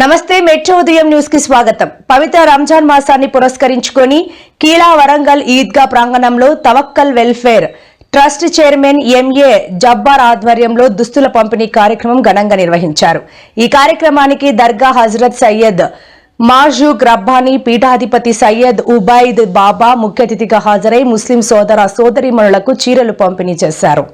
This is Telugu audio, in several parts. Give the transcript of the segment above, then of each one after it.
నమస్తే మెట్రో ఉదయం న్యూస్ కి స్వాగతం. పవిత్ర రంజాన్ మాసాన్ని పురస్కరించుకొని కీలా వరంగల్ ఈద్గా ప్రాంగణంలో Tawakkal welfare trust chairman MA Jabbar ఆధ్వర్యంలో దుస్తుల పంపిణీ కార్యక్రమం ఘనంగా నిర్వహించారు. ఈ కార్యక్రమానికి దర్గా హజరత్ సయ్యద్ మార్జూక్ రబ్బానీ పీఠాధిపతి సయ్యద్ ఉబైద్ బాబా ముఖ్య అతిథిగా హాజరై ముస్లిం సోదర సోదరీమణులకు చీరలు పంపిణీ చేశారు.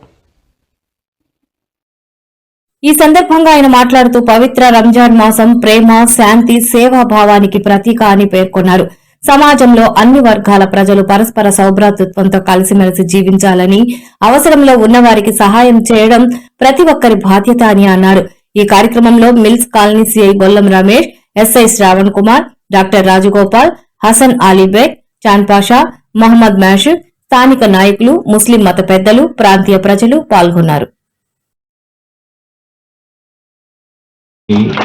ఈ సందర్భంగా ఆయన మాట్లాడుతూ పవిత్ర రంజాన్ మాసం ప్రేమ, శాంతి, సేవాభావానికి ప్రతీక అని పేర్కొన్నారు. సమాజంలో అన్ని వర్గాల ప్రజలు పరస్పర సౌభ్రాతృత్వంతో కలిసిమెలిసి జీవించాలని, అవసరంలో ఉన్నవారికి సహాయం చేయడం ప్రతి ఒక్కరి బాధ్యత అని అన్నారు. ఈ కార్యక్రమంలో mills colony CI Gollam Ramesh, SI Shravan Kumar, doctor Rajagopal, Hasan Alibeg, Chanpasha, Mohammed Mashood, స్థానిక నాయకులు, ముస్లిం మత పెద్దలు, ప్రాంతీయ ప్రజలు పాల్గొన్నారు.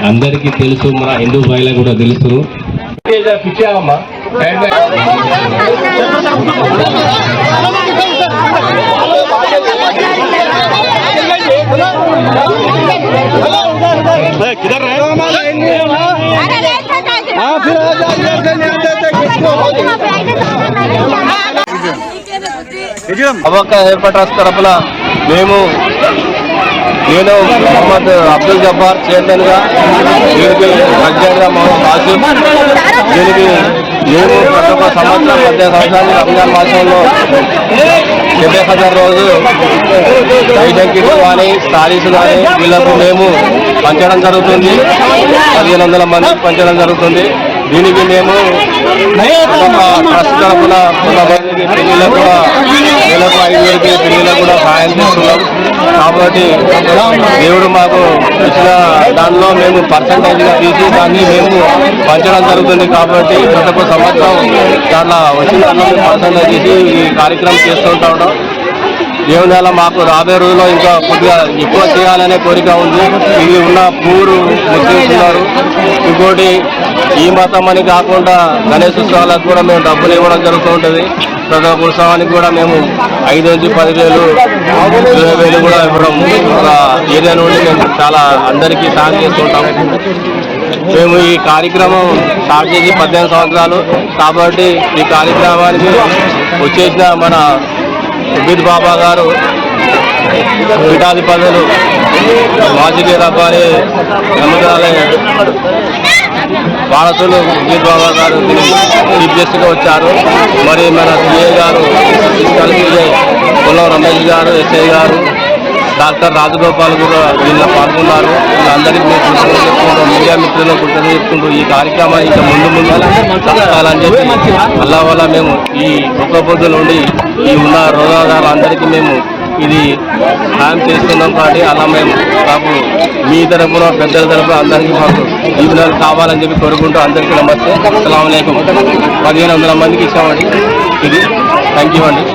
అందరికీ తెలుసు, మన హిందూ భాయిలకు కూడా తెలుసు. ఏర్పాటు ట్రస్ట్ తరఫున నేను మొహమ్మద్ అబ్దుల్ జబ్బార్ చైర్మన్ గా దీనికి ప్రెసిడెంట్ గా మొహమ్మద్ ఆసిఫ్, దీనికి మేము ప్రతి ఒక్క సంవత్సరం 18 సంవత్సరాలు రంజాన్ మాసంలో 70,000 రోజు ఐడంకిలు కానీ స్టారీస్ కానీ వీళ్ళకు మేము పంచడం జరుగుతుంది. 1500 మందికి పంచడం జరుగుతుంది. దీనికి మేము ట్రస్ట్ తరఫున కొంతమందికి పెళ్లిళ్ళకు కూడా నెలకు 5,000 పెళ్లిళ్ళకు కూడా సహాయం చేస్తున్నాం. కాబట్టి దేవుడు మాకు ఇచ్చిన దానిలో మేము పర్సంటేజ్గా తీసి దాన్ని మేము పంచడం జరుగుతుంది. కాబట్టి ప్రతి ఒక్క సంవత్సరం దాంట్లో వచ్చిన దాంట్లో మేము పర్సంటేజ్ తీసి ఈ కార్యక్రమం చేస్తుంటా ఉంటాం. దేవుని వల్ల మాకు రాబోయే రోజుల్లో ఇంకా కొద్దిగా ఎక్కువ చేయాలనే కోరిక ఉంది. ఇది ఉన్న పూరు ముస్లింస్ ఉన్నారు. ఇంకోటి ఈ మతం అని కాకుండా గణేష్ ఉత్సవాలకు కూడా మేము డబ్బులు ఇవ్వడం జరుగుతూ ఉంటుంది. ప్రతి ఒక్క ఉత్సవానికి కూడా మేము 5 నుంచి 10,000, 20,000 కూడా ఇవ్వడం ఒక ఏరియా నుండి మేము చాలా అందరికీ సాయం చేస్తుంటాం. మేము ఈ కార్యక్రమం స్టార్ట్ చేసి 18 సంవత్సరాలు. కాబట్టి ఈ కార్యక్రమానికి వచ్చేసిన మన ఉబైద్ బాబా గారు పీఠాధిపతులు మాజీ రబ్బానీ నమ్మకాలయ వారసులు ఉబైద్ బాబా గారు చీఫ్ గెస్ట్గా వచ్చారు. మరి మన సిఐ గారు గొల్లం రమేష్ గారు, ఎస్ఐ గారు, డాక్టర్ రాజగోపాల్ కూడా దీనిలో పాల్గొన్నారు. వీళ్ళందరికీ మేము కృతజ్ఞతలు చెప్పుకుంటూ, మీడియా మిత్రులను కృతజ్ఞతలు చెప్పుకుంటూ ఈ కార్యక్రమాన్ని ఇంకా ముందు సాగాలని చెప్పి అల్లా వల్ల మేము ఈ ఒక్క పొద్దు నుండి ఈ ఉన్న రోగాదారులందరికీ మేము ఇది సాయం చేస్తున్నాం. కాబట్టి అలా మేము మాకు మీ తరఫున పెద్దల తరఫున అందరికీ మాకు జీవనాలు కావాలని చెప్పి కోరుకుంటూ అందరికీ నమస్తే, అస్సలాము అలైకుం. 1500 మందికి ఇచ్చామండి. ఇది థ్యాంక్ యూ అండి.